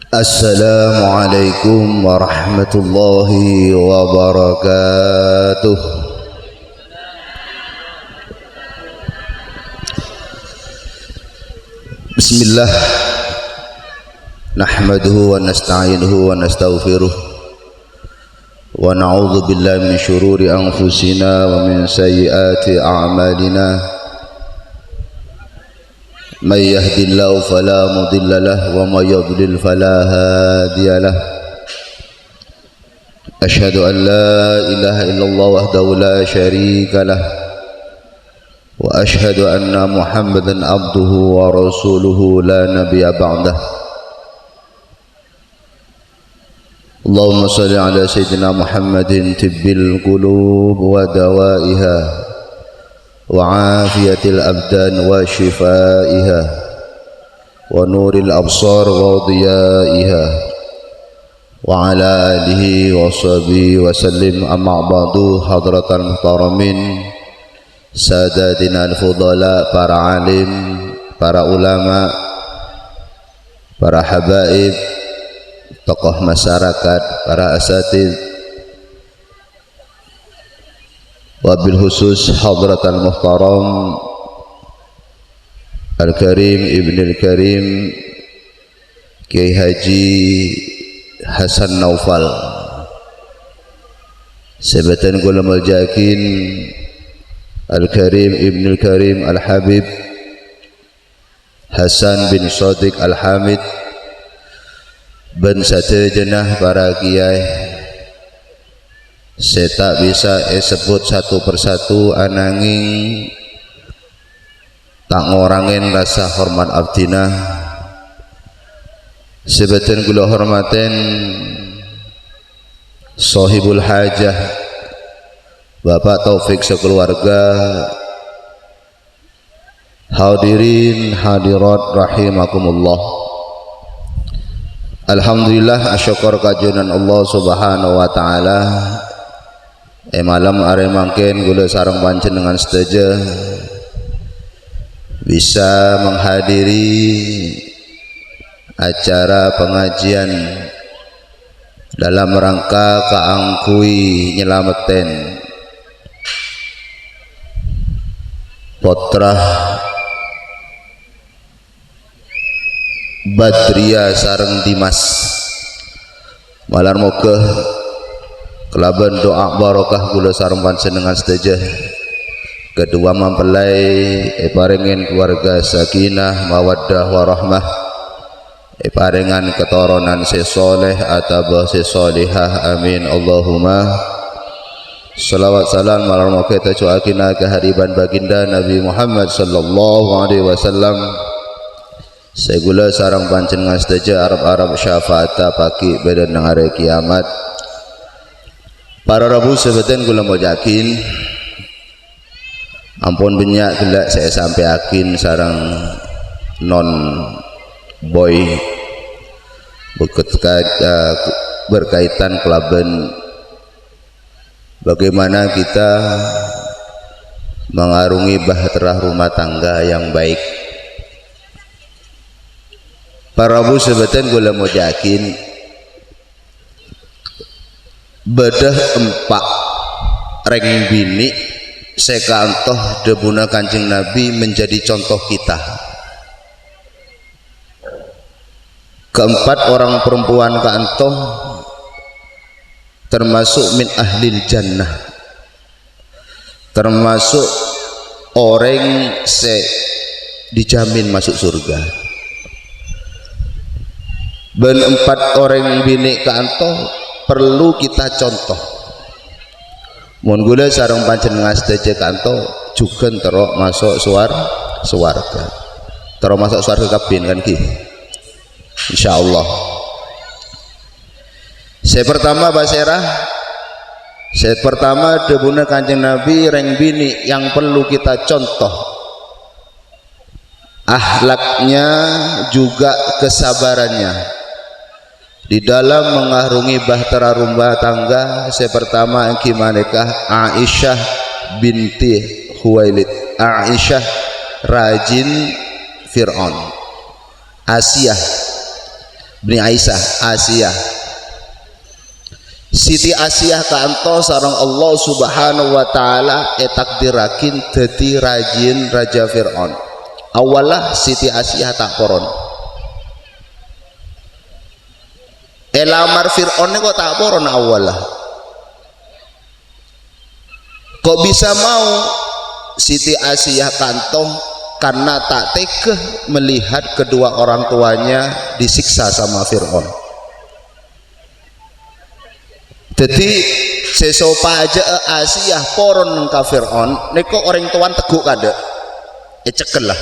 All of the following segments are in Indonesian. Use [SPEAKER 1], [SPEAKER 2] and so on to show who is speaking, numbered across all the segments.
[SPEAKER 1] Assalamualaikum warahmatullahi wabarakatuh. Bismillah. Nahmaduhu wa nasta'inuhu wa nastaghfiruh. Wa na'udzu billahi min syururi anfusina wa min sayyiati a'malina. من يهد الله فلا مضل له ومن يضلل فلا هادي له أشهد أن لا إله إلا الله وحده لا شريك له وأشهد أن محمدا عبده ورسوله لا نبي بعده اللهم صل على سيدنا محمد طب القلوب ودوائها وعافية الأبدان وشفائها ونور الأبصار وضيائها وعلى آله وصحبه وسلم. أما بعد، حضرة المحترمين ساداتنا الفضلاء، para alim, para ulama, para habaib, tokoh masyarakat, para asatidz, wabil khusus hadratal muhtaram Al-Karim Ibnul Karim Kiai Haji Hasan Naufal, sebatan Gulamal Jakin Al-Karim Ibnul Karim Al-Habib Hasan bin Sadiq Al-Hamid, ben satejenah para kiai. Saya tak bisa sebut satu persatu, ananging tak ngorangin rasa hormat abdina. Sebeten kula hormaten sahibul hajah Bapak Taufik sekeluarga, hadirin hadirat rahimakumullah. Alhamdulillah, asyukur kajunan Allah subhanahu wa ta'ala. Malam are mangken gula sareng pancen dengan setuju bisa menghadiri acara pengajian dalam rangka kaangkui nyelameten Potrah Badria sareng Dimas malar moga kelaban doa barokah gula sareng pancen dengan setuju kedua mempelai paringan keluarga sakinah mawaddah warahmah, paringan keturunan sesoleh atabah sesolihah, amin Allahumma. Salawat salam malar moga tacuakina kehadiban baginda Nabi Muhammad sallallahu alaihi wasallam segula sareng pancen dengan setuju arab-arab syafaat pagi badan nang hari kiamat. Para rabu sebeten kula mau yakin ampun banyak gelak saya sampai yakin sarang non boy berkaitan kelaban bagaimana kita mengarungi bahtera rumah tangga yang baik. Para rabu sebeten kula mau yakin bedah empak reng bini sekantoh debuna Kanjeng Nabi menjadi contoh kita. Keempat orang perempuan kantoh termasuk min ahlil jannah, termasuk orang se dijamin masuk surga. Ben empat orang bini kantoh perlu kita contoh. Mun gula sareng pancen ngasteje kanto juga terok masuk swarga. Terok masuk swarga kabin kan ki. Insyaallah. Saya pertama baserah. Saya pertama debuna Kanjeng Nabi reng bini yang perlu kita contoh. Akhlaknya juga kesabarannya di dalam mengarungi bahtera rumah tangga. Saya pertama kimanekah Aisyah binti Khuwailid, Aisyah rajin Fir'aun, Asiyah Bni Aisyah Asiyah. Siti Asiyah kanto sareng Allah Subhanahu wa taala takdirakin dadi rajin Raja Fir'aun. Awalah Siti Asiyah tak poron. Lamar Fir'aun kok tak poron awalah. Kok bisa mau Siti Asiyah kanto karena tak tega melihat kedua orang tuanya disiksa sama Fir'aun. Jadi sesopa aja Asiyah poron ka Fir'aun niko orang tuan teguk kada cekel lah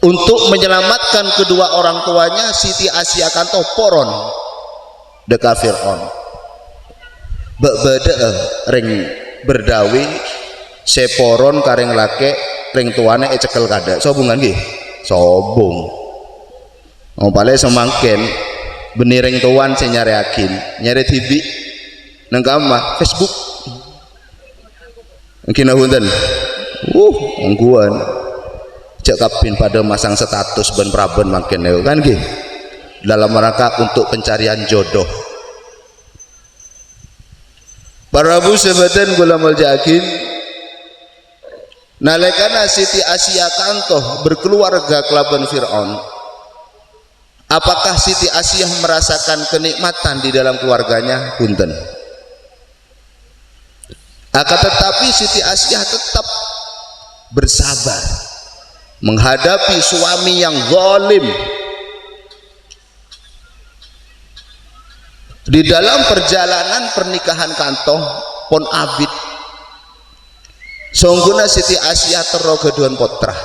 [SPEAKER 1] untuk menyelamatkan kedua orang tuanya. Siti Asiyah kanto poron deka Fir'aun beda ring berdawi seporon kareng lake ring tuane cekel kada sobungan nggih sobung pale semangken beniring tuan saya nyari yakin nyari TV nang kamar Facebook mungkin ahunten ongguan cek kapin pada masang status ben praben makin kan nggih dalam rangka untuk pencarian jodoh. Para bu sebatan kula muljakin nalekana Siti Asiyah kantoh berkeluarga kelaban Fir'aun. Apakah Siti Asiyah merasakan kenikmatan di dalam keluarganya? Punten. Akan tetapi Siti Asiyah tetap bersabar menghadapi suami yang zalim. Di dalam perjalanan pernikahan kantoh pon abid songguna Siti Asiyah tero geduan potrah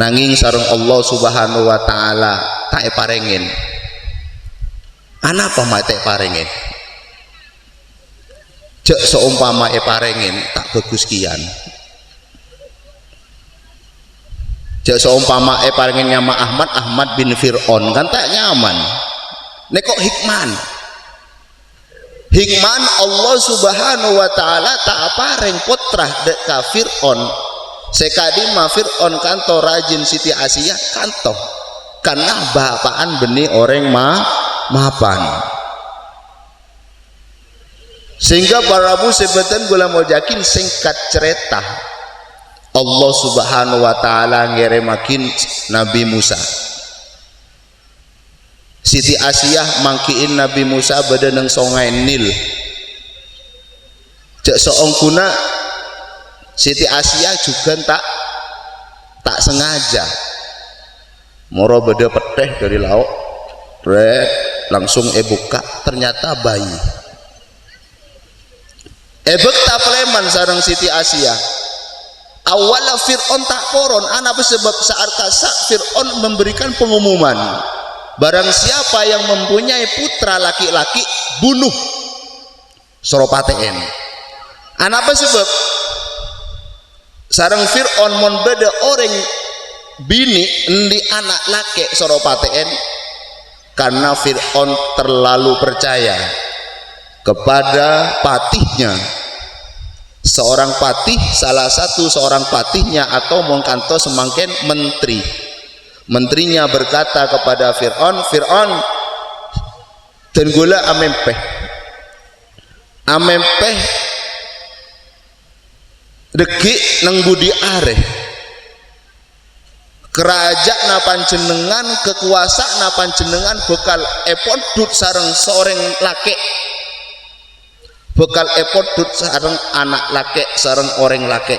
[SPEAKER 1] nanging sareng Allah Subhanahu wa taala tak parengin. Ana apa mak tak parengin? Cek seumpama parengin tak bagus kian. Cek seumpama parengin nyama Ahmad bin Fir'aun kan tak nyaman. Nek kok hikman Allah Subhanahu wa taala tak pareng putrah dek ka Fir'aun sekadima Fir'aun kanto rajin Siti Asiyah kanto karena bapaan benih orang mapan sehingga para bu sebeten gula mau jakin singkat cerita Allah Subhanahu wa taala ngeremakin Nabi Musa. Siti Asiyah mangkiin Nabi Musa badanang songai Nil cek seongkuna Siti Asiyah juga tak sengaja moro beda peteh dari lauk langsung buka ternyata bayi bek tak preman sareng Siti Asiyah. Awalnya Fir'aun tak poron anak sebab saat kasak Fir'aun memberikan pengumuman barang siapa yang mempunyai putra laki-laki bunuh soropaten. Anak sebab sarang Fir'aun mon beda orang bini di anak laki soropaten karena Fir'aun terlalu percaya kepada patihnya. Seorang patih seorang patihnya atau mongkanto semangken menterinya berkata kepada Fir'aun dan gula amempeh deki nang budi areh kerajaan na panjenengan kekuasaan na panjenengan bekal epodut sareng seorang laki bekal epodut sareng anak laki sareng orang laki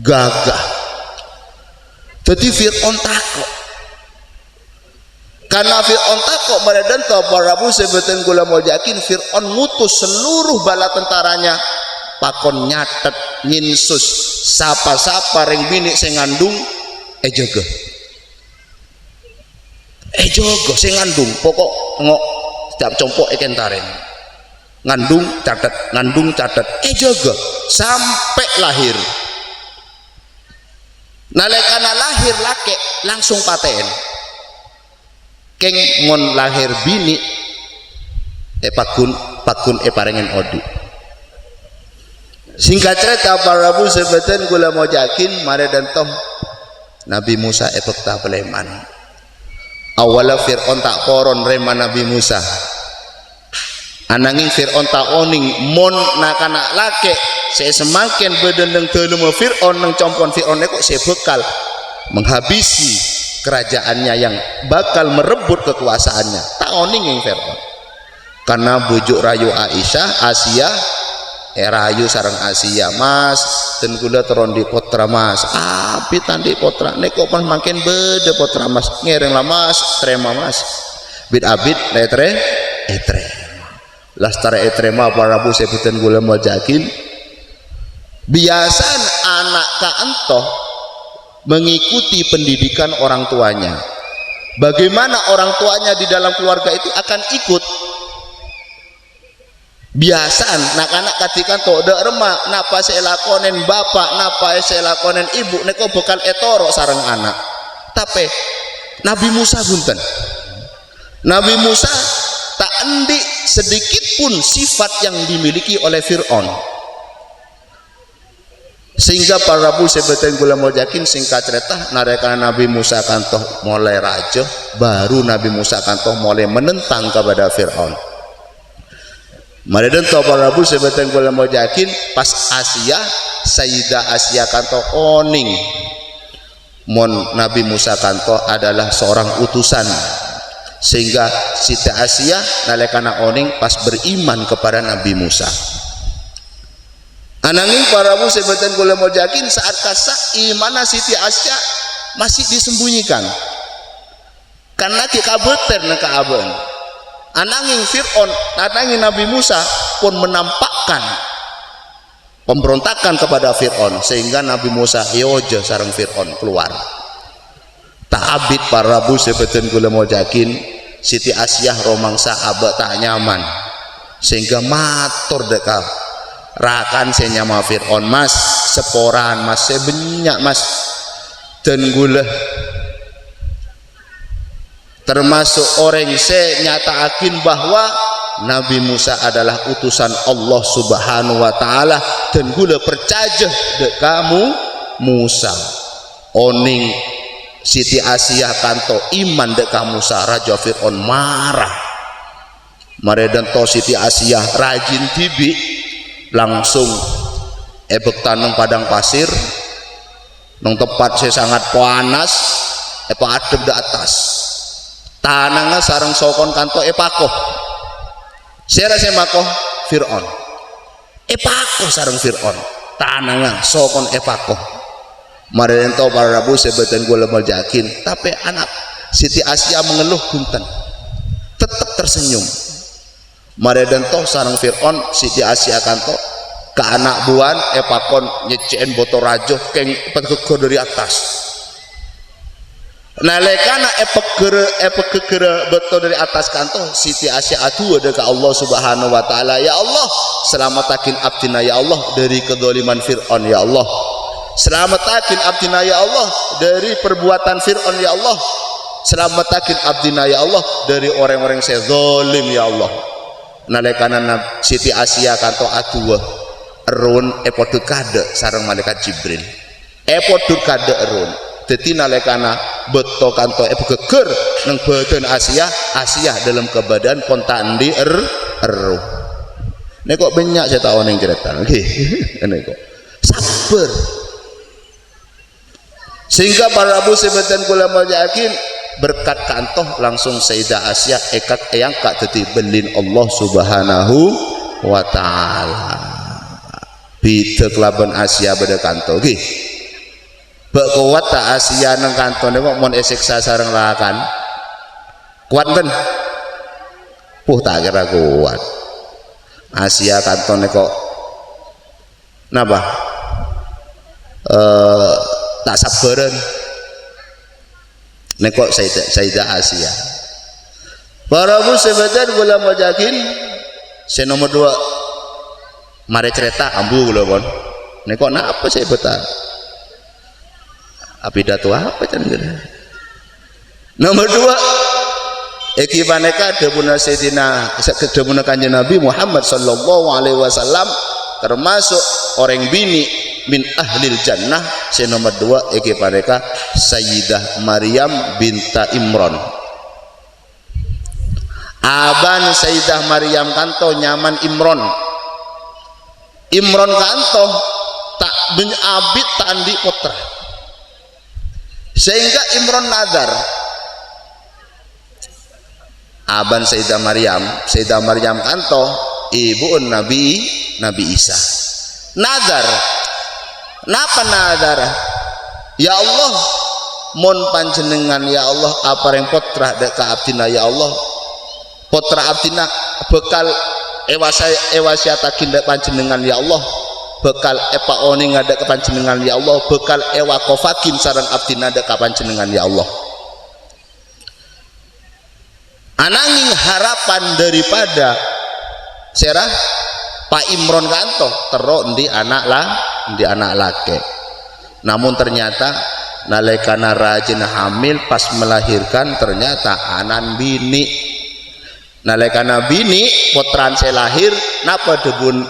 [SPEAKER 1] gagah. Jadi Fir'aun takut karena Fir'aun takut meredan tau parabu sebeten gula mau yakin Fir'aun ngutus seluruh bala tentaranya pakon nyatet nyinsus sapa-sapa ring bini sing ngandung jaga sing ngandung pokok ngok setiap compok kentaren ngandung catet jaga sampai lahir. Nalekana lahir laki langsung paten keng ngon lahir bini pakun parengen odi. Singkat cerita para bu sebeten gula mau yakin mare dan tom Nabi Musa epekta peleman awala Fir'aun tak koron reman Nabi Musa ananging Fir'aun tak oning mon nak lake saya semakin bedendeng telum Fir'aun nang compon Fir'aun kok saya bekal menghabisi kerajaannya yang bakal merebut kekuasaannya tak oning yang Fir'aun karena bujuk rayu Aisyah Asia rayu sarang Asia mas dan gula terondi potra mas api tandi potra neko pan makin beda potra mas ngereng lah mas trema mas bid abid letre etre lastara etrema para bu sebutan gula mau jakin biasa anak kaantoh mengikuti pendidikan orang tuanya bagaimana orang tuanya di dalam keluarga itu akan ikut biasaan nak-anak katikan to dek remak napa saya lakonen bapak napa saya lakonen ibu neko bekal etoro sarang anak tapi Nabi Musa bunten Nabi Musa tak endi sedikit pun sifat yang dimiliki oleh Fir'aun sehingga para rabu sebetulnya gula mau jakin singkat cerita narekan Nabi Musa kantoh mulai raja baru Nabi Musa kantoh mulai menentang kepada Fir'aun Madadan para rabu sebetulnya gula mau jakin pas Asia Sayyidah Asia kanto oning mon Nabi Musa kanto adalah seorang utusan sehingga Siti Asia nalekana oning pas beriman kepada Nabi Musa ananging para rabu sebetulnya gula mau jakin saat kasak imana Siti Asia masih disembunyikan karena kikabeter na kaaban ananging Fir'aun ananging Nabi Musa pun menampakkan pemberontakan kepada Fir'aun sehingga Nabi Musa yoje sarang Fir'aun keluar ta'abid para rabu sebetulnya gula mau jakin Siti Asyah romangsa abak tak nyaman sehingga matur deka rakan senyama Fir'aun mas seporan mas sebenyak mas dan gula termasuk orang se nyataakin bahwa Nabi Musa adalah utusan Allah Subhanahu wa taala dan gula percaya dek kamu Musa oning Siti Asia kanto iman dek kamu Musa Raja Fir'aun marah maredan to Siti Asia rajin tibi langsung ebek tanam padang pasir nang tempat saya sangat panas adem di atas tanangnya sarang sokon kanto epakoh saya makoh Fir'aun epakoh sarang Fir'aun tanangnya sokon epakoh marahin tau para rabu sebetulnya gue lemah jakin tapi anak Siti Asia mengeluh kunten tetap tersenyum marahin tau sarang Fir'aun Siti Asia kanto ke anak buan epakon nyecein botol rajo keng petekor dari atas nalekana epekegere betul dari atas kanto Siti Asia atu ada ke Allah Subhanahu wa taala ya Allah selamatakin abdina ya Allah dari kedzaliman Fir'aun ya Allah selamatakin abdina ya Allah dari perbuatan Fir'aun ya Allah selamatakin abdina ya Allah dari orang-orang yang zalim ya Allah nalekana Siti Asia kanto atu erun epodu kade sareng malaikat Jibril epodu kade erun jadi nalekana beto kanto geger nang badan Asia dalam kebadan kontan di eru ini kok banyak saya tahu yang cerita ini kok sabar sehingga para rabu sebetulnya ulama yakin berkat kantoh langsung Sayyidah Asia ekak eyang kak jadi belin Allah Subhanahu wa ta'ala bida kelaban Asia pada kantoh bak kuat tak Asia nang kantone kok mon esiksa sareng lakan kuat ben tak kira kuat Asia kantone kok napa tak sabaran nek kok Sayyidah Asia para muslimin gula majakin saya nomor 2 mari cerita ambu gula kon nek kok napa saya betah pidato apa can nomor 2 ekibaneka debuna Sayyidina debuna kanjeng Nabi Muhammad sallallahu alaihi wasallam termasuk orang bini min ahlil jannah. Se nomor 2 iki pareka Sayyidah Maryam binta Imron. Aban Sayyidah Maryam kanto nyaman Imron. Imron kanto tak bin abid tandi putra. Sehingga Imron nadar. Aban Sayyidah Maryam kanto ibu Nabi Isa. Nadar. Napa nadar? Ya Allah, mon panjenengan ya Allah apa yang putra dek ka abdina ya Allah. Putra abdina bekal ewasiatakin dek panjenengan ya Allah. Bekal epa oni ngadek ke panjenengan ya Allah. Bekal ewa kofakin sarang abdina dek ka panjenengan ya Allah. Ananging harapan daripada serah Pak Imron kanto terus di anak laki. Namun ternyata nalekana rajin hamil pas melahirkan ternyata anan bini. Nalekana bini potran saya lahir napa debun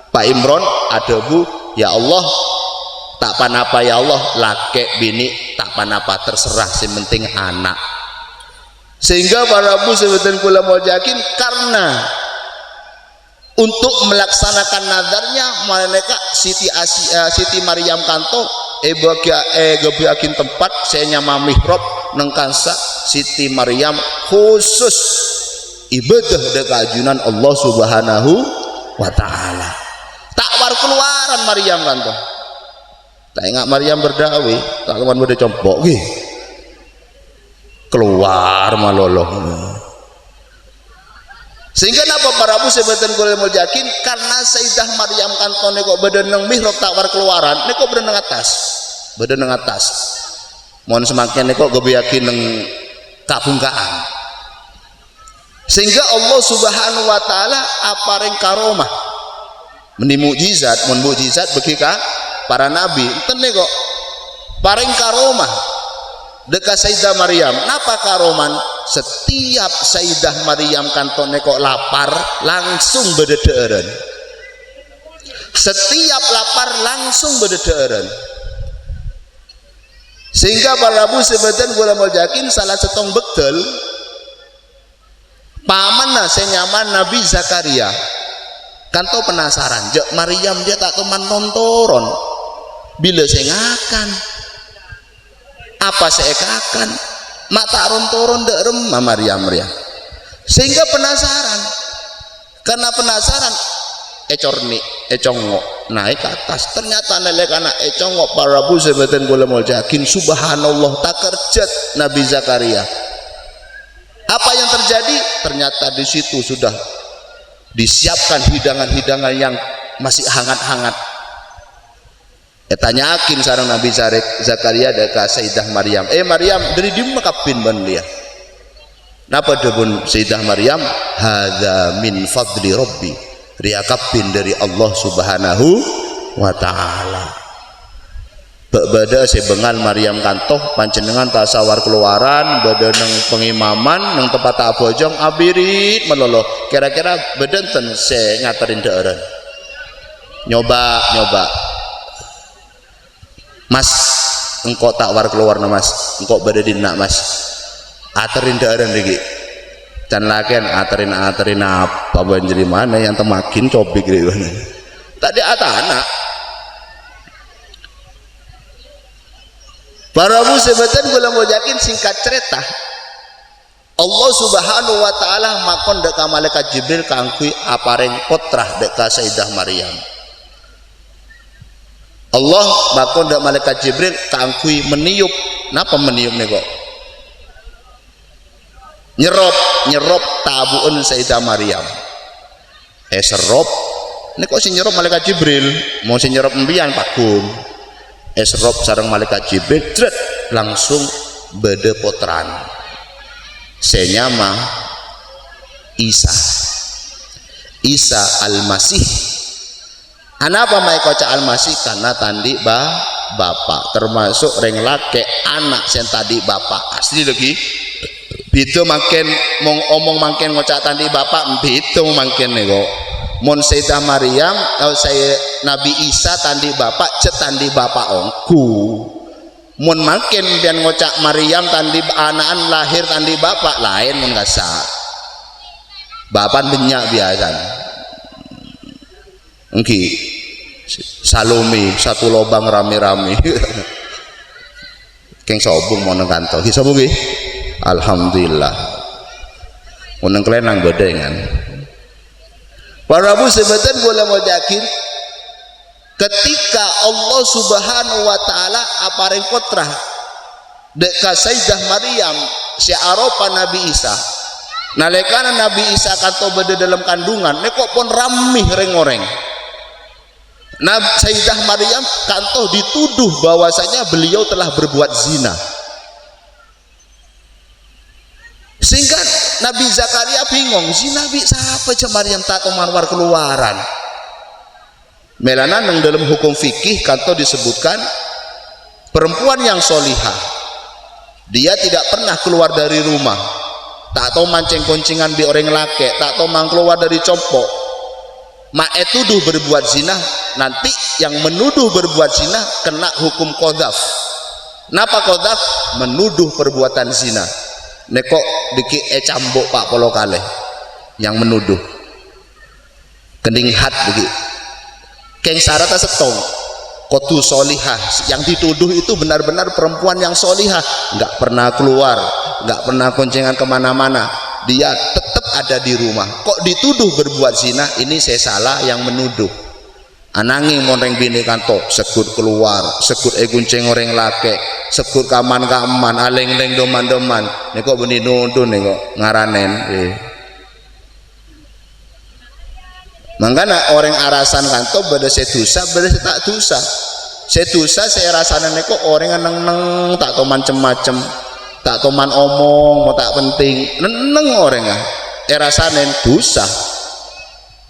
[SPEAKER 1] Pak Imron ada bu ya Allah tak panapa ya Allah laki bini tak panapa terserah yang penting anak. Sehingga para bu sebetulnya kula mau yakin karena untuk melaksanakan nadarnya mereka Siti Maryam kanto gebiakin tempat saya nyama mihrab nengkansa Siti Maryam khusus ibadah dekajunan Allah Subhanahu wa ta'ala. Takwar keluaran Maryam kanto. Tak ingat Maryam berdawi tak teman berde compok keluar malolo. Sehingga napa para bu sebeten boleh mau yakin karena Sayyidah Maryam kantone kok badan nang mihrab takwar keluaran nek kok badan nang atas mohon semakin nek kok yakin nang kabungkaan. Sehingga Allah Subhanahu wa taala apareng karomah meni mukjizat mun mukjizat bagi para nabi enten kok paring karomah dekat Sayyidah Maryam. Napa karoman? Setiap Sayyidah Maryam kantone kok lapar langsung bedederen. Setiap lapar langsung bedederen. Sehingga para bu sebeten gula mau yakin salah setong betul paman senyaman Nabi Zakaria kanto penasaran jek Maryam dia tak teman nontoron bila saya ngakan apa saya kakan mak tak rontoron dek remah Maryam sehingga penasaran karena penasaran econgok naik ke atas ternyata nelek anak econgok para bu sebeten boleh mau yakin subhanallah tak kerjat Nabi Zakaria. Apa yang terjadi? Ternyata di situ sudah disiapkan hidangan-hidangan yang masih hangat-hangat. Tanyakin sarang Nabi Zakaria dekat Sayyidah Maryam. Maryam dari di makapin ban dia. Napa debun Sayyidah Maryam? Hadza min fadli Rabbi. Riakapin dari Allah Subhanahu wa taala. Bada sebengal Maryam kantoh panjenengan tasawar keluaran bada nang pengimaman nang tempat tak bojong abirit melolo kira-kira bedenten se ngaterin daerah nyoba mas engkau takwar keluar mas engkau bada dinak mas aterin daerah lagi dan lakian aterin apa banjiri mana yang temakin cobik gitu tadi anak para musibatan gula mau yakin singkat cerita Allah Subhanahu wa taala makon deka malaikat Jibril kangkui apareng putrah deka Sayyidah Maryam. Allah makon dek malaikat Jibril kangkui meniup. Napa meniup nih kok? Nyerop tabuun Sayyidah Maryam. Serop ini kok si nyerop malaikat Jibril mau si nyerop embian pakun esrop sarang malaikat Jibril jret langsung bede potran senyama Isa Al-Masih. Anapa mai koca Al-Masih? Karena tandi bapak termasuk reng lake anak sen tadi bapak asli lagi itu makin mong omong makin ngocak tandi bapak itu makin nego mon Sayyidah Maryam saya Nabi Isa tandi bapak cetandi bapak ongku mun makin bian ngocak Maryam tandi anaan lahir tandi bapak lain mun gasa bapak banyak biasa engki Salome satu lobang rame-rame keng sobung mau nang kantor ki sobung nggih alhamdulillah mun kelenang bedengan para bu sebeten boleh mau yakin ketika Allah subhanahu wa ta'ala apareng kotrah deka Sayyidah Maryam si aropa Nabi Isa nalekana Nabi Isa kanto beda dalam kandungan nekok pun ramih reng-oreng Sayyidah Maryam kanto dituduh bahwasanya beliau telah berbuat zina sehingga Nabi Zakaria bingung zina bisa apa aja Maryam tak manwar keluaran melana yang dalam hukum fikih kanto disebutkan perempuan yang solihah dia tidak pernah keluar dari rumah tak tahu mancing koncingan bi orang laki tak tahu mang keluar dari compok mae tuduh berbuat zina nanti yang menuduh berbuat zina kena hukum qadzaf napa qadzaf menuduh perbuatan zina nekok diki cambok pak polo kaleh yang menuduh kening hat begitu keng syarat setong kotu solihah yang dituduh itu benar-benar perempuan yang solihah nggak pernah keluar nggak pernah koncengan kemana-mana dia tetap ada di rumah kok dituduh berbuat zina ini saya salah yang menuduh ananging monreng bini kanto sekut keluar sekut gunceng orang lake sekut kaman-kaman aleng-leng doman-doman ini kok benih nuduh nih kok ngaranen mangkana orang arasan kanto beda setusa beda tak tusa setusa saya rasanya neko orang neng tak tau macem-macem tak tau man omong mau tak penting neng orang rasanya tusa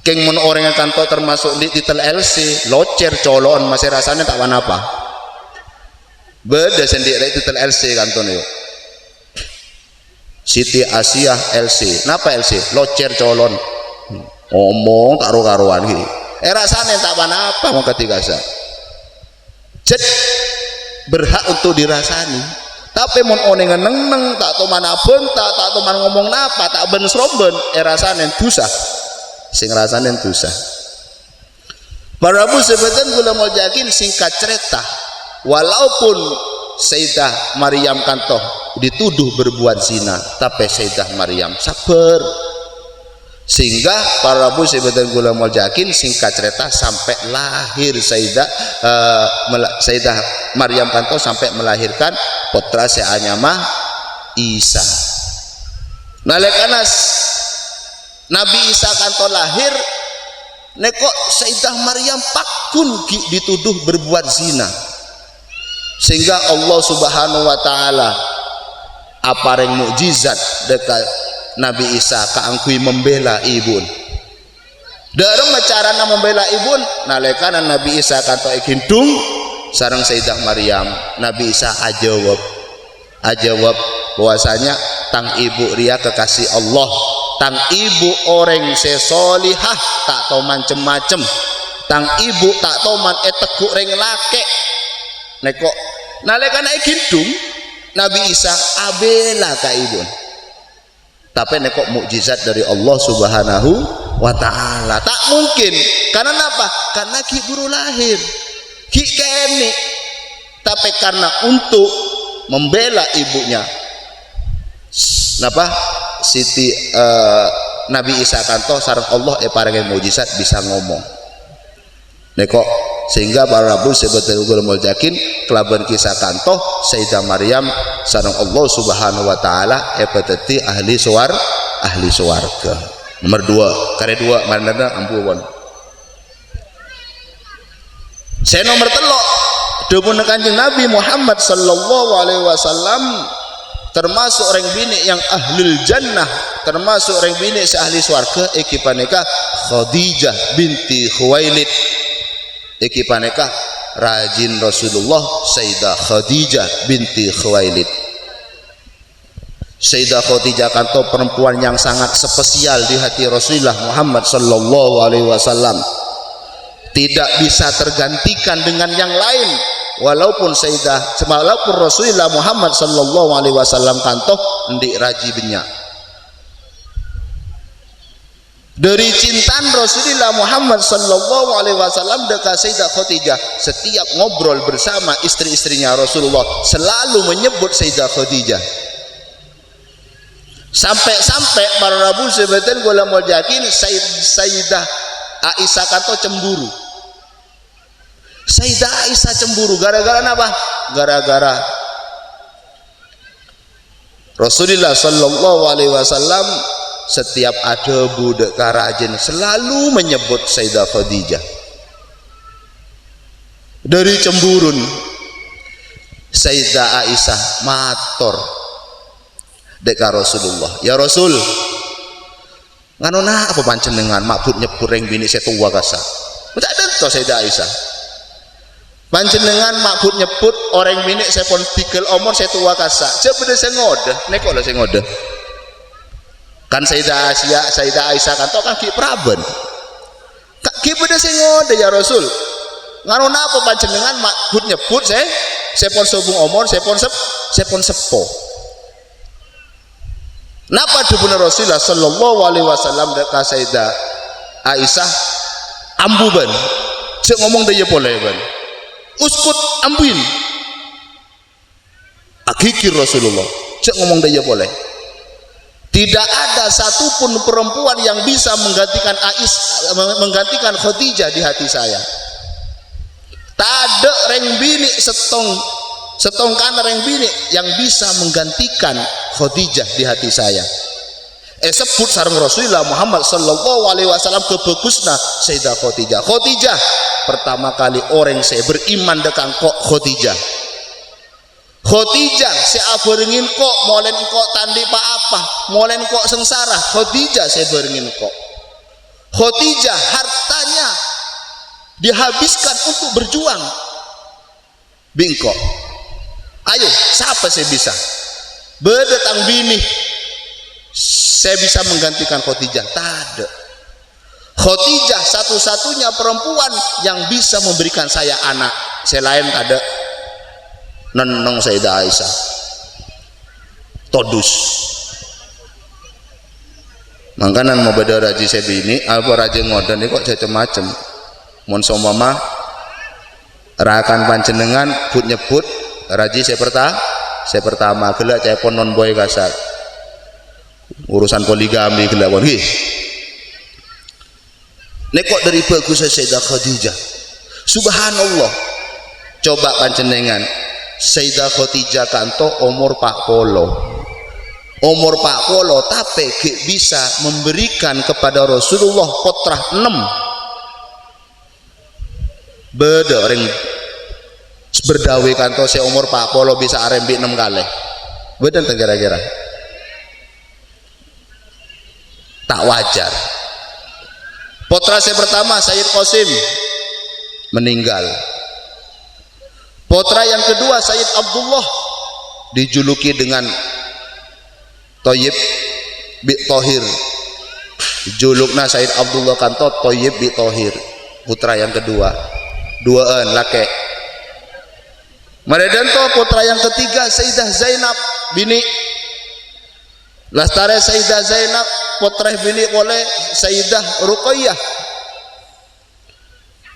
[SPEAKER 1] keng mon orang kanto termasuk di titel LC locer colon masih rasanya tak wana apa beda sendiri titel LC kanto nih Siti Asia LC napa LC locer colon omong tak karuan gitu rasanya tak mana apa mau ketika saya jadi berhak untuk dirasani tapi mon oneng neng tak tahu mana bentak tak tahu mana ngomong napa tak ben seromben rasanya dosa sing rasanya dosa para bu sebeten gula mau yakin singkat cerita walaupun Sayyidah Maryam kantoh dituduh berbuat zina tapi Sayyidah Maryam sabar sehingga para rabu sebetulnya gula mau yakin singkat cerita sampai lahir Sayyidah Maryam kanto sampai melahirkan putra seanyama Isa nalekana Nabi Isa kanto lahir nekok Sayyidah Maryam pakun dituduh berbuat zina sehingga Allah subhanahu wa ta'ala apareng mukjizat dekat Nabi Isa kaangkui membela ibun dalam cara membela ibun nalekana Nabi Isa kanto ikindung sarang Sayyidah Maryam Nabi Isa ajawab bahwasanya tang ibu ria kekasih Allah tang ibu orang sesolihah tak tau macem-macem tang ibu tak tau man etekuk reng lake nekok nalekana ikindung Nabi Isa abela ka ibun tapi nekok mukjizat dari Allah subhanahu wa ta'ala tak mungkin karena apa? Karena ki buru lahir ki kene tapi karena untuk membela ibunya napa Siti Nabi Isa kanto sareng Allah parengen mukjizat bisa ngomong nekok sehingga para rabu sebetulnya mau yakin kelaban kisah kanto Sayyidah Maryam sareng Allah subhanahu wa ta'ala peteti ahli suarga nomor 2 kare 2 manana ampuan saya nomor 3 dupun kanjeng Nabi Muhammad sallallahu alaihi wasallam termasuk orang bini yang ahlul jannah termasuk orang bini seahli suarga ekipaneka Khadijah binti Khuwailid ekipaneka rajin Rasulullah Sayyidah Khadijah binti Khuwailid Sayyidah Khadijah kanto perempuan yang sangat spesial di hati Rasulullah Muhammad sallallahu alaihi wasallam tidak bisa tergantikan dengan yang lain. Walaupun Rasulullah Muhammad sallallahu alaihi wasallam kantoh ndik raji benyak. Dari cintaan Rasulullah Muhammad sallallahu alaihi wasallam dekat Sayyidah Khadijah, setiap ngobrol bersama istri-istrinya Rasulullah selalu menyebut Sayyidah Khadijah. Sampai para Rabu sebetulnya gula mau yakin Sayyidah Aisyah kanto cemburu. Sayyidah Aisyah cemburu gara-gara apa? Gara-gara Rasulullah sallallahu alaihi wasallam setiap ada budak karajen selalu menyebut Sayyidah Khadijah. Dari cemburun Sayyidah Aisyah matur deka Rasulullah, ya Rasul, nganona apa panjenengan makbut nyebut reng bini saya tua kasar. Tidak ada toh Sayyidah Aisyah. Panjenengan makbut nyebut orang bini saya pun tigel omor saya tua kasar. Coba saya ngode, neko lah saya ngode. Kan Sayyidah Aisyah kan tau kan ki praben. Ki pada saya ngode ya Rasul. Nganona apa panjenengan makbut nyebut saya pun sobung omor, saya pun sepo. Napa dipun Rasulullah sallallahu alaihi wasallam dekat Sayyidah Aisyah ambu ban. Cek ngomong dia boleh ban. Uskut ambuin. Akikir Rasulullah. Cek ngomong dia boleh. Tidak ada satupun perempuan yang bisa menggantikan Khadijah di hati saya. Tak ada reng bini setong kana reng bini yang bisa menggantikan Khadijah di hati saya. Sebut sareng Rasulullah Muhammad sallallahu alaihi wasallam kebagusna Sayyidah Khadijah. Khadijah pertama kali orang saya beriman dengan kok Khadijah. Khadijah saya beringin kok molen kok tandi pa apa, molen kok sengsara. Khadijah saya beringin kok. Khadijah hartanya dihabiskan untuk berjuang. Bingkok. Ayo, siapa saya bisa? Bedetang bini saya bisa menggantikan Khadijah. Tak ada. Khadijah satu-satunya perempuan yang bisa memberikan saya anak. Selain ada neneng Sayyidah Aisyah todus. Mangkanan mau beda raji saya bini apa raji ngodan ini kok macam-macam. Mon somama rakan panjenengan put nyebut raji saya pertama gelak saya pon non boy kasar urusan poligami gelak pon gih. Nekok dari bagus Sayyidah Khadijah. Subhanallah. Coba panjenengan Sayyidah Khadijah kanto umur Pak Polo. Umur Pak Polo tapi bisa memberikan kepada Rasulullah putra 6. Beda orang berdawe kanto saya umur Pak Polo bisa arembi 6 kali. Beda kira-kira. Tak wajar. Putra saya pertama Sayyid Qasim meninggal. Putra yang kedua Sayyid Abdullah dijuluki dengan Thayyib bi Thahir. Julukna Sayyid Abdullah kanto Thayyib bi Thahir. Putra yang kedua. Duaan laki. Maredanto putra yang ketiga Sayyidah Zainab bini Lastare Sayyidah Zainab putra bini oleh Sayyidah Ruqayyah.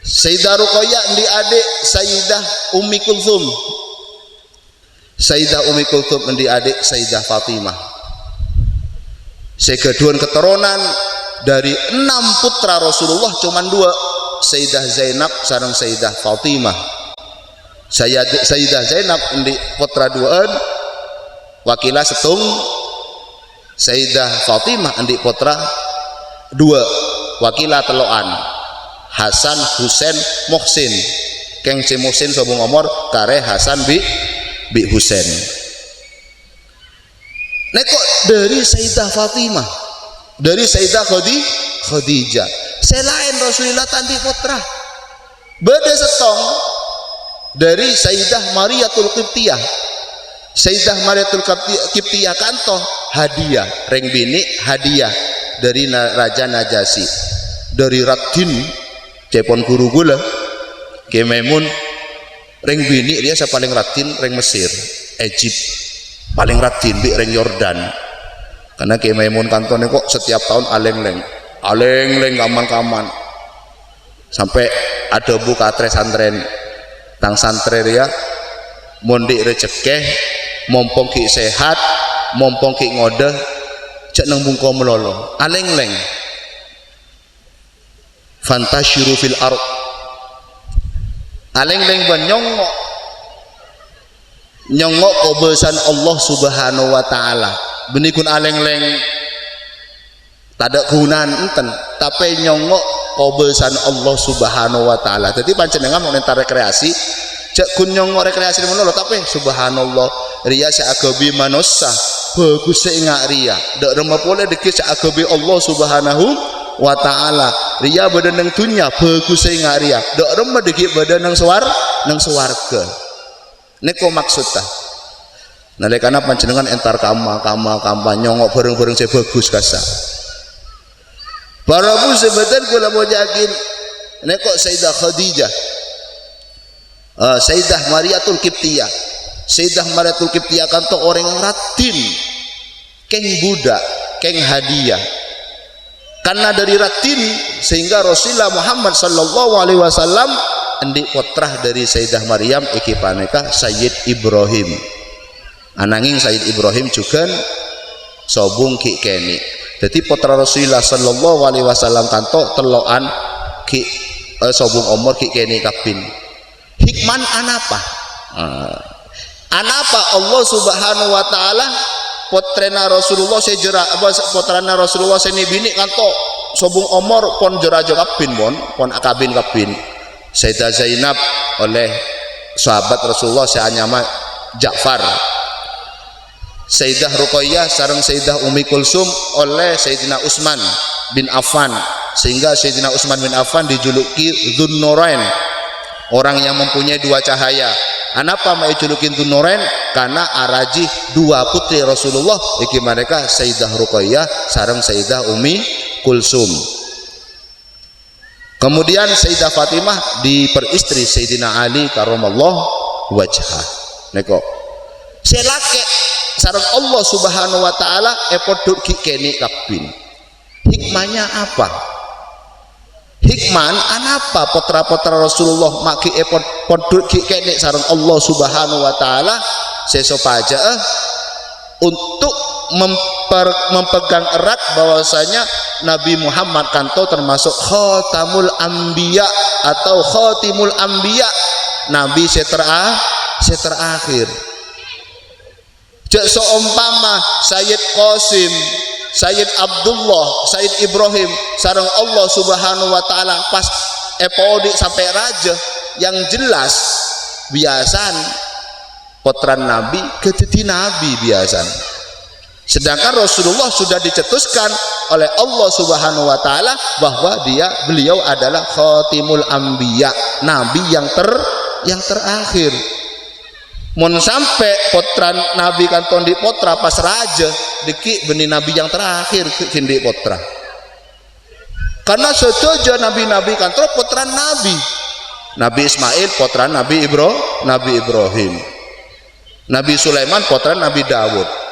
[SPEAKER 1] Sayyidah Ruqayyah di adik Sayyidah Ummi Kulthum. Sayyidah Ummi Kulthum di adik Sayyidah Fatimah. Sekeduan keturunan dari 6 putra Rasulullah cuman 2, Sayyidah Zainab sareng Sayyidah Fatimah. Sayyidah Zainab di putra 2 wakilah setung. Sayyidah Fatimah di putra 2 wakilah teloan. Hasan Husain Muhsin. Keng si Muhsin sobong omor kare Hasan bi Husain. Nekok dari Sayyidah Fatimah, dari Sayyidah Khadijah. Selain Rasulullah tandi putra. Beda setong dari Sayyidah Mariatul Qibtiyah. Sayyidah Mariatul Qibtiyah kanto hadiah reng bini hadiah dari Raja Najasyi dari Raddin cepon guru gula Ki Maimun ring bini dia paling ratin ring Mesir Egypt paling ratin bi ring Yordan karena Ki Maimun kantone kok setiap tahun aleng-leng kaman-kaman sampai ada buka tre santren tang santri ya mondi recekeh mompong ki sehat mompong ki ngode cek nang bungko melolo aleng-leng fantasyiru fil ard aleng-leng ban nyongok kobesan Allah subhanahu wa ta'ala benikun aleng-leng tada gunaan enten tapi nyongok kobesan Allah subhanahu wa ta'ala jadi panjenengan mau nentar rekreasi cek kun nyongok rekreasi di mana tapi subhanallah ria seagabi manusia bagus seingat ria dak remah boleh dikit seagabi Allah subhanahu wa ta'ala ria badan nang dunia bagus seingat ria dak remah dikit badan nang swarga neko maksudnya nalekana panjenengan entar kama nyongok bareng-bareng saya bagus kasa para bu sebatan kula mau yakin neko Sayyidah Khadijah Sayyidah Mariatul Qibtiyah Sayyidah Mariatul Qibtiyah kan to orang ratin keng budak keng hadiah karena dari ratin sehingga Rasulullah Muhammad sallallahu alaihi wasallam endi putrah dari Sayyidah Maryam iki paneka Sayyid Ibrahim ananging Sayyid Ibrahim juga sobung ki keni jadi putra Rasulullah sallallahu alaihi wasallam kanto teloan ki sobung umur ki keni kapin hikman anapa anapa Allah subhanahu wa ta'ala putrana Rasulullah sejera putrana Rasulullah seni bini kanto sobung umur pon jeraja kapin pon akabin kapin Sayyidah Zainab oleh sahabat Rasulullah seanyama Ja'far Sayyidah Ruqayyah sareng Sayyidah Ummi Kulsum oleh Sayyidina Utsman bin Affan sehingga Sayyidina Utsman bin Affan dijuluki Dzunnurain orang yang mempunyai dua cahaya anapa mau julukin Dzunnurain karena araji dua putri Rasulullah iki mereka Sayyidah Ruqayyah sareng Sayyidah Ummi Kulsum kemudian Sayyidah Fatimah diperistri Sayyidina Ali karramallahu wajhah neko selake sareng Allah subhanahu wa ta'ala epoduk kikeni kapin hikmahnya apa hikman anapa potra-potra Rasulullah maki epoduk kikeni sareng Allah subhanahu wa ta'ala sesopaja untuk mempegang erat bahwasanya Nabi Muhammad kanto termasuk khatamul anbiya atau khatimul anbiya Nabi seterakhir cek seumpama Sayyid Qasim Sayyid Abdullah Sayyid Ibrahim sareng Allah subhanahu wa ta'ala pas epodi sampai raja yang jelas biasan potran Nabi kedidi Nabi biasan sedangkan Rasulullah sudah dicetuskan oleh Allah subhanahu wa ta'ala bahwa beliau adalah khatimul anbiya Nabi yang terakhir mun sampai potran Nabi kanton di potra pas raja diki benih Nabi yang terakhir kindi potra karena setuju Nabi kantor potran Nabi Ismail potran Nabi Ibrahim Nabi Sulaiman potran Nabi Dawud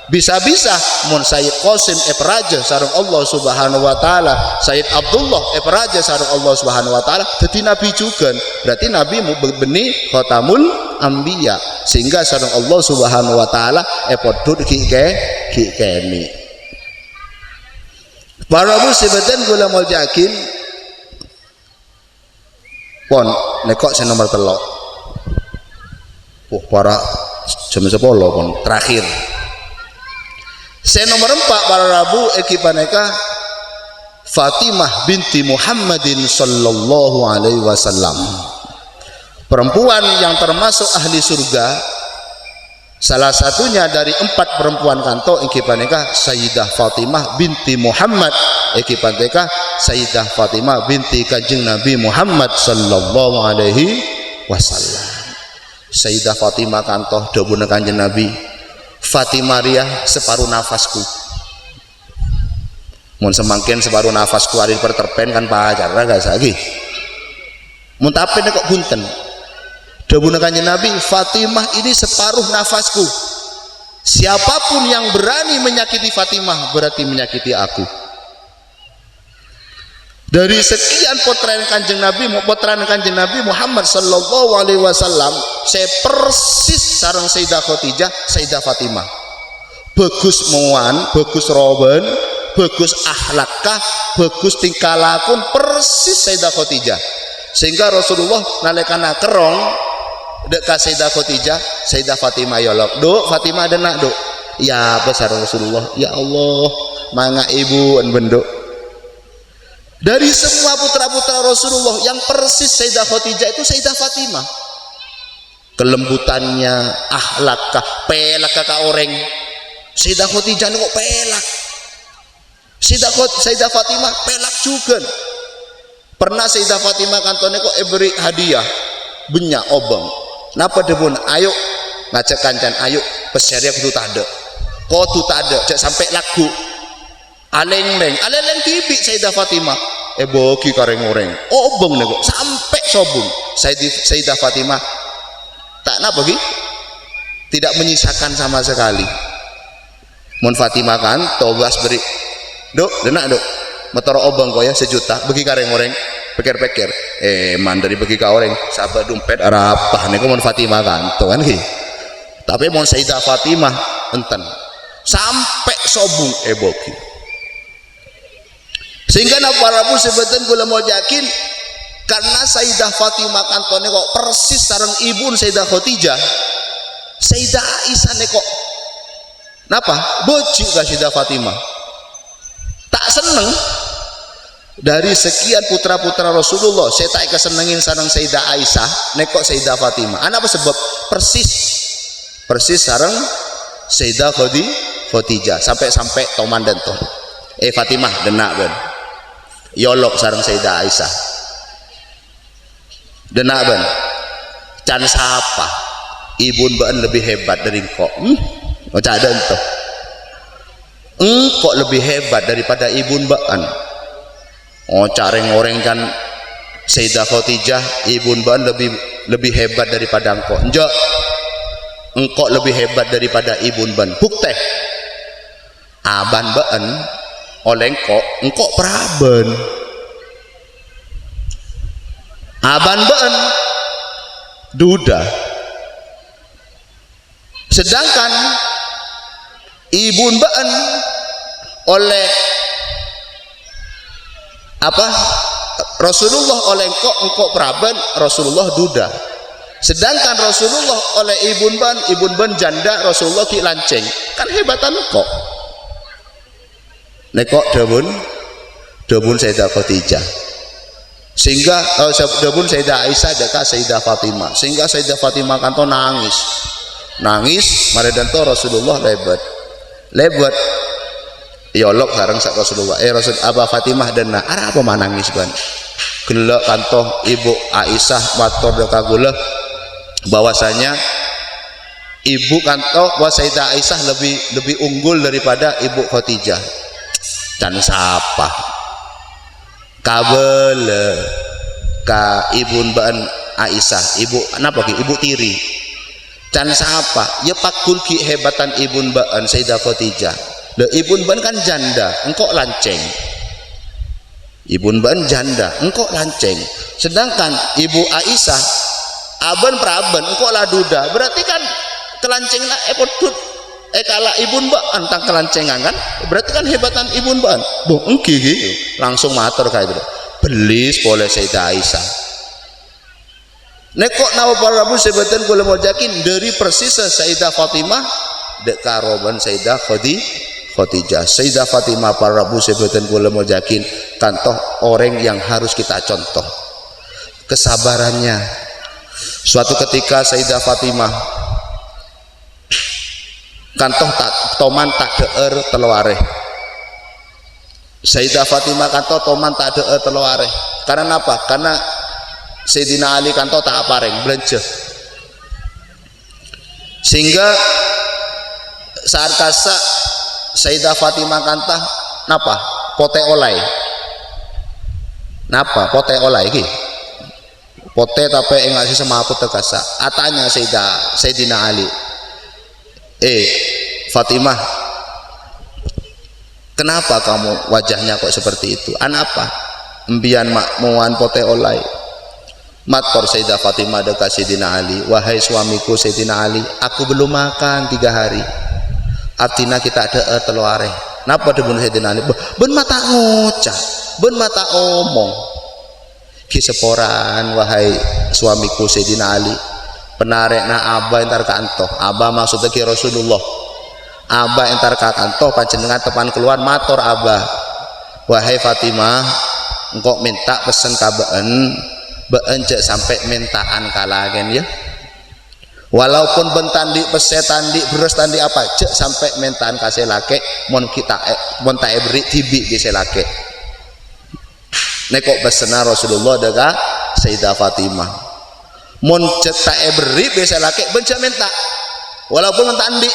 [SPEAKER 1] bisa-bisa mun Sayyid Qasim raja sareng Allah subhanahu wa ta'ala Sayyid Abdullah raja sareng Allah subhanahu wa ta'ala jadi Nabi juga berarti Nabi benih khatamul anbiya sehingga sareng Allah subhanahu wa ta'ala podut kikeni para musibatan gula mau yakin pon nekok saya nomor telok para jam 10 pon terakhir saya nomor 4 para Rabu ekipaneka Fatimah binti Muhammadin sallallahu alaihi wasallam perempuan yang termasuk ahli surga salah satunya dari 4 perempuan kanto ekipaneka Sayyidah Fatimah binti Muhammad ekipaneka Sayyidah Fatimah binti Kanjeng Nabi Muhammad sallallahu alaihi wasallam Sayyidah Fatimah kanto dawuh Kanjeng Nabi Fatimah ria separuh nafasku mun semangkin separuh nafasku hari perterpen kan pacar gak lagi Muntapen kok bunten. Dawuh Kanjeng Nabi, Fatimah ini separuh nafasku. Siapapun yang berani menyakiti Fatimah berarti menyakiti aku. Dari sekian potret Kanjeng Nabi Muhammad sallallahu alaihi wasallam, saya persis sareng Sayyidah Khadijah, Sayyidah Fatimah. Bagus muan, bagus roben, bagus akhlakah, bagus tingkah lakon persis Sayyidah Khadijah. Sehingga Rasulullah nalekana kerong dek ka Sayyidah Khadijah, Sayyidah Fatimah yolok, "Duk, Fatimah ada nak, Duk?" "Ya, besar Rasulullah." "Ya Allah, mangga ibu an benduk." Dari semua putra-putra Rasulullah yang persis Sayyidah Khadijah itu Sayyidah Fatimah. Kelembutannya, akhlakah, pelak kakak orang. Sayyidah Khadijah kok pelak. Sayyidah Fatimah pelak juga. Pernah Sayyidah Fatimah kantone kok beri hadiah banyak obong. Napa debun? Ayo ngajak kancan, ayo peserya kudu tade. Kok tu tade, cek sampai lagu. Aleng-leng tibik Sayyidah Fatimah. Boki kareng oreng. Obong nego sampai sobung. Sayyidah Fatimah tak napa ki? Tidak menyisakan sama sekali. Mun Fatimah kan tobas beri. "Duk, denak duk. Motor obong kok ya 1 juta bagi kareng oreng." Pikir-pikir, mandiri bagi ka oreng sahabat dompet arapah nego mun Fatimah kan to kan ki. Tapi mun Sayyidah Fatimah enten sampai sobung boki. Sehingga para Prabu sebeten kula mau yakin karena Sayyidah Fatimah kantone kok persis sareng ibu Sayyidah Khadijah, Sayyidah Aisyah kok napa boci ka Sayyidah Fatimah tak seneng. Dari sekian putra-putra Rasulullah saya tak kesenengin sareng Sayyidah Aisyah nekok Sayyidah Fatimah. Apa sebab persis sareng Sayyidah Khadijah sampai toman dan toh Fatimah denak ben yolok sareng Sayyidah Aisyah denak ben can sapa ibun ben lebih hebat dari engkau ada entoh engkau lebih hebat daripada ibun ben. Careng orang kan Sayyidah Khadijah ibun ban lebih hebat daripada engkau. Enjak, engkau lebih hebat daripada ibun ban. Bukti aban ban oleh engkau praben. Aban ban duda. Sedangkan ibun ban oleh Rasulullah oleh engkau praben, Rasulullah duda. Sedangkan Rasulullah oleh ibun ban janda, Rasulullah ki lanceng. Kan hebatan engkau. Nekok debun Sayyidah Khadijah. Sehingga debun Sayyidah Aisyah dekat Sayyidah Fatimah. Sehingga Sayyidah Fatimah kanto nangis mare danto Rasulullah lebat yolok sareng sak Rasulullah Rasul Fatimah dan arah apa manangis ban gelak kantoh ibu Aisyah matur deka gula bahwasanya ibu kantoh Sayyidah Aisyah lebih unggul daripada ibu Khadijah dan sapa kabel ka ibu ban Aisyah ibu napa ki ibu tiri dan sapa ya pakul ki hebatan ibu ban Sayyidah Khadijah. Ibun ban kan janda, engkau lanceng. Ibun ban janda, engkau lanceng. Sedangkan ibu Aisyah, aban praben, engkau lah duda. Berarti kan kelanceng lah epotut. Kala ibun ban tang kelancengan kan? Berarti kan hebatan ibun ban. Boh engki langsung matur kayak itu. Belis boleh Sayyidah Aisyah. Nekok nawa para Prabu sebeten kula mau yakin dari persis Sayyidah Fatimah dek karoban Sayyidah Khadijah. Sayyidah Fatimah para Prabu sebeten kula mau yakin kantoh orang yang harus kita contoh kesabarannya. Suatu ketika Sayyidah Fatimah kantoh toman tak deer teluareh. Sayyidah Fatimah kantoh toman tak deer teluareh. Karena apa? Karena Sayyidina Ali kantoh tak apareng belanja. Sehingga saat kasa Sayyidah Fatimah kantah napa pote olai napa pote olai ki pote tapi enggak sih sama aku terkasa atanya Sayyidina Ali Fatimah, kenapa kamu wajahnya kok seperti itu? Anak apa? Embian makmuan pote olai. Mator Sayyidah Fatimah dekat Sayyidina Ali, wahai suamiku Sayyidina Ali, aku belum makan 3 hari. Artinya kita ada telu areh. Napa dibunuh Sayyidina Ali? Ben mata ngocah, ben mata omong. Ki seporan wahai suamiku Sayyidina Ali, penarek na aba entar kanto. Aba maksudnya ki Rasulullah. Aba entar kanto panjenengan tepan keluar mator aba. Wahai Fatimah, engkau minta pesen kabeen beunjek sampai mintaan kalagen ya. Walaupun bentandi peset tandi beres tandi apa cek sampai mintaan kasih lake mon kita mon tak beri tibi bisa lake. Nekok besena Rasulullah daga Sayyidah Fatimah. Mon cek tak beri bisa lake benca minta. Walaupun mentandi.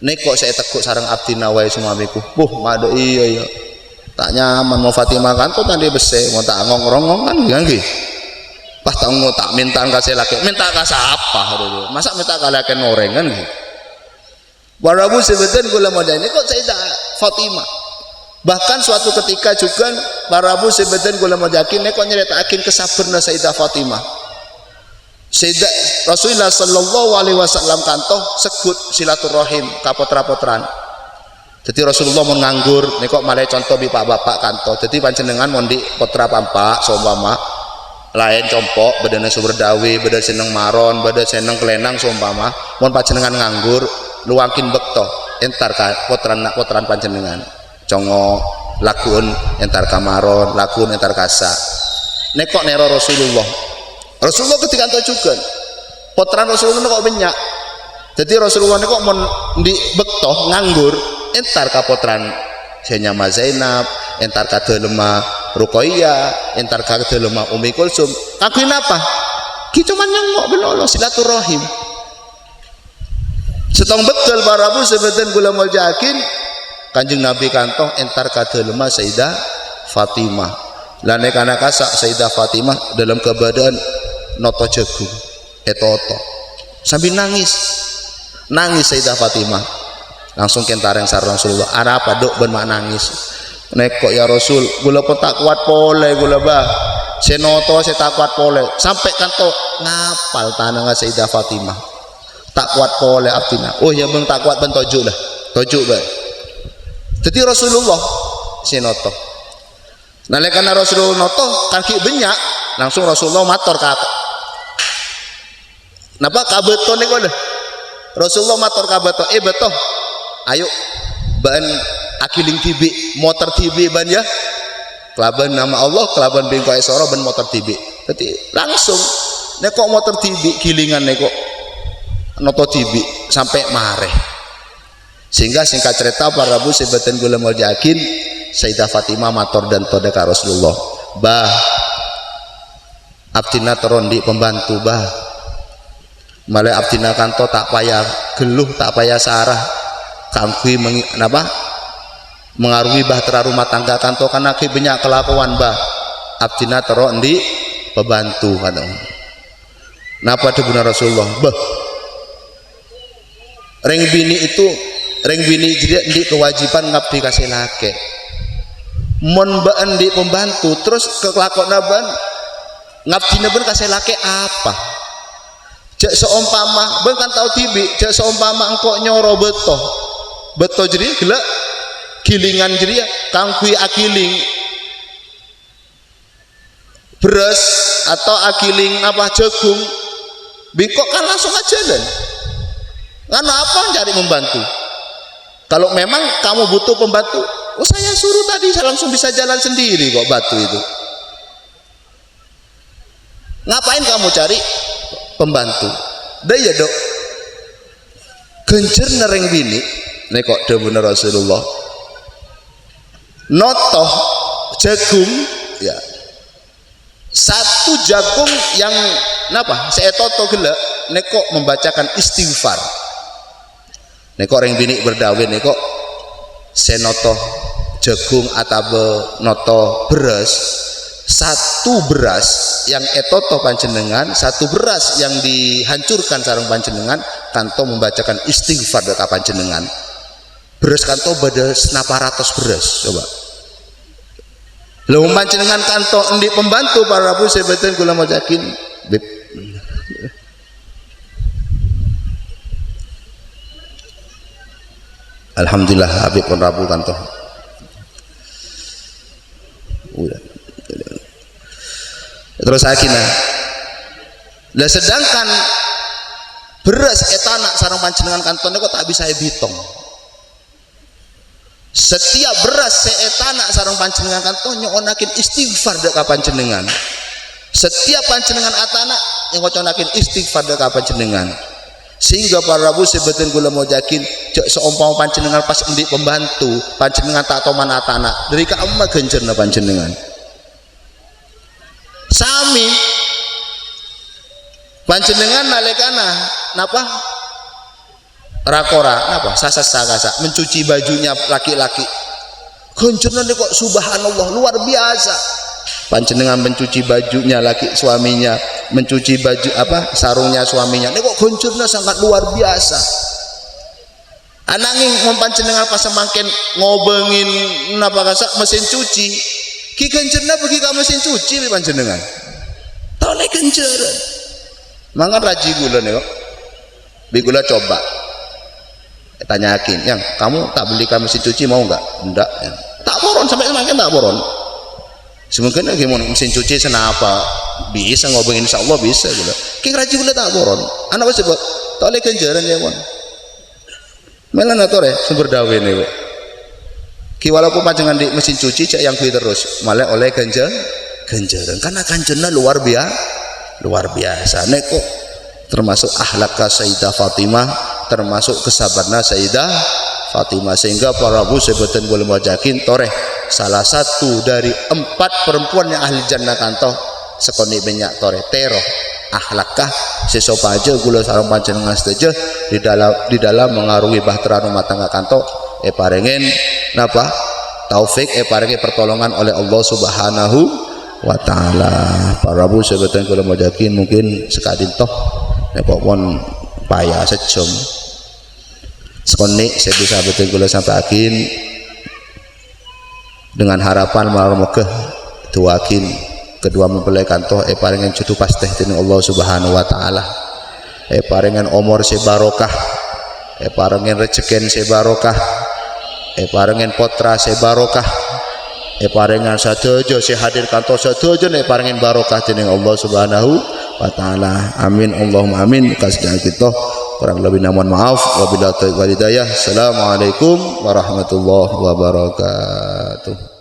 [SPEAKER 1] Nekok saya tekuk sarang abdi nawai suamiku. Mado iya. Tak nyaman mau Fatimah kan tuh tadi bese mau tak ngong-ngong kan ganggu pas tak mau tak minta kasih laki minta kasih apa dulu masa minta kalian ngoreng kan gitu warabu sebetulnya gula modal ini kok Sayyidah Fatimah bahkan suatu ketika juga warabu sebetulnya gula modal ini kok nyeritakin kesabaran Sayyidah Fatimah Sayyidah Rasulullah Sallallahu Alaihi Wasallam kantoh sekut silaturahim kapotra-potran. Jadi Rasulullah mau nganggur, nih kok malah contoh bi bapak kanto. Jadi panjenengan mondi potra pampak, seumpama lain compok, bedana sumber dawi, beda seneng maron, beda seneng kelenang seumpama. Mon panjenengan nganggur, luangkin bekto, entar ka potran panjenengan. Congo lakun entar kamaron, lakun entar kasa. Nih kok nero Rasulullah. Rasulullah ketika itu juga, potran Rasulullah kok banyak. Jadi Rasulullah nih kok mon di bekto nganggur. Entar kapotran Senyama Zainab, entar kadelema Ruqayyah, entar kadelema Umi Kulsum. Kakuin apa? Ki cuman nyengok benoloh silaturahim. Setong betul para Rabu sebeten gula mal yakin Kanjeng Nabi kantong entar kadelema Sayyidah Fatimah. Lan nek ana kasak Sayyidah Fatimah dalam keadaan noto jagung etoto sambil nangis Sayyidah Fatimah. Langsung kentareng sareng Rasulullah ada apa dok ben mak nangis nekok ya Rasul gula pun tak kuat pole gula bah senoto saya tak kuat pole sampai kanto ngapal tanah Sayyidah Fatimah tak kuat pole artinya oh ya bang tak kuat ben tojuk bah jadi Rasulullah senoto nah karena Rasulullah noto kaki banyak langsung Rasulullah mator kata napa kabeton nih kok Rasulullah mator kabeton beto ayo ban akiling tibi motor tibi ban ya kelaban nama Allah kelaban bingko esoro ban motor tibi jadi langsung nekok motor tibi kilingan nekok noto tibi sampai mareh sehingga singkat cerita para Rabu sebeten gula mau yakin Sayyidah Fatimah mator dan toda ka Rasulullah bah abdina terondi pembantu bah malah abdina kanto tak payah geluh tak payah sarah kangkui mengaruhi bahtera rumah tangga kanto karena banyak kelakuan bah abdina tero di pembantu kata napa dibuna Rasulullah bah reng bini jadi di kewajiban ngabdi kasih lake mon baan di pembantu terus kelakon naban ngabdi naban kasih lake apa cek seumpama ben kan tahu tibi cek seumpama engkau nyoro beto jadi gelak gilingan jadi ya kangkui akiling beras atau akiling apa jagung bingkok kan langsung aja dan karena apa cari membantu kalau memang kamu butuh pembantu oh saya suruh tadi saya langsung bisa jalan sendiri kok batu itu ngapain kamu cari pembantu dah ya dok genjer nereng bini ini kok debuna Rasulullah notoh jagung ya satu jagung yang napa saya toto gila neko membacakan istighfar neko reng bini berdawin neko senoto jagung atau noto beras satu beras yang etoto panjenengan, satu beras yang dihancurkan sareng panjenengan kanto membacakan istighfar deka panjenengan. Beras kanto bada senapa ratus beras coba. Lalu panjenengan kanto endi pembantu para Rabu sebeten kula macakin bib. Alhamdulillah Habib pun Rabu kanto. Terus akhirnya lah sedangkan beras etanak sarang panjenengan kantonnya kok tak bisa hitung. Setiap beras seetanak sarang panjenengan kantonnya onakin istighfar dek panjenengan. Setiap panjenengan atanak yang ngoconakin istighfar dek panjenengan. Sehingga para Rabu sebetin gula mau jakin seumpama panjenengan pas endik pembantu panjenengan tak tahu mana atanak dari kamu gencerna panjenengan. Sami panjenengan nalekana napa rakora napa sasa mencuci bajunya laki-laki gencerna kok subhanallah luar biasa. Panjenengan mencuci bajunya laki suaminya, mencuci baju apa sarungnya suaminya ini kok gencerna sangat luar biasa. Ananging panjenengan pas semakin ngobengin napa kasak mesin cuci ki gencerna pergi ke mesin cuci panjenengan tau lek genceran mangan raji gula nih kok bigula coba tanyakin yang kamu tak belikan mesin cuci mau enggak ya. Tak boron sampai semakin tak boron semungkin gimana mesin cuci senapa bisa ngobengin insyaallah bisa gula ki raji gula tak boron anak wis kok tau lek genceran ya mon melan atore sumber dawe nih kok ki walaupun panjenengan di mesin cuci cek yang kui terus malah oleh ganjaran karena ganjarannya luar biasa neko termasuk akhlak Sayyidah Fatimah termasuk kesabaran Sayyidah Fatimah sehingga para Rabu sebutan boleh wajakin toreh salah satu dari 4 perempuan yang ahli jannah kantoh sekoni banyak toreh teroh akhlakkah sesopaja gula sarung panjenengan setuju di dalam mengarungi bahtera rumah tangga kantoh parengen napa taufik parengen pertolongan oleh Allah Subhanahu wa taala. Para Rabu sebetulnya kalau mau jakin mungkin sekadin toh nek pon payah sejam sekonik saya bisa betul kalau sampai akin dengan harapan malam ke tuakin kedua mempelai kantoh parengen cutu pasteh dening Allah Subhanahu wa taala parengen umur sebarokah parengen rezeki sebarokah parengen potra sebarokah parengan sadojo hadir kantor sadojo parengen barokah dening Allah Subhanahu wa taala. Amin Allahumma amin. Kasih kita kurang lebih mohon maaf wabillahi taufiq wal hidayah. Assalamualaikum warahmatullahi wabarakatuh.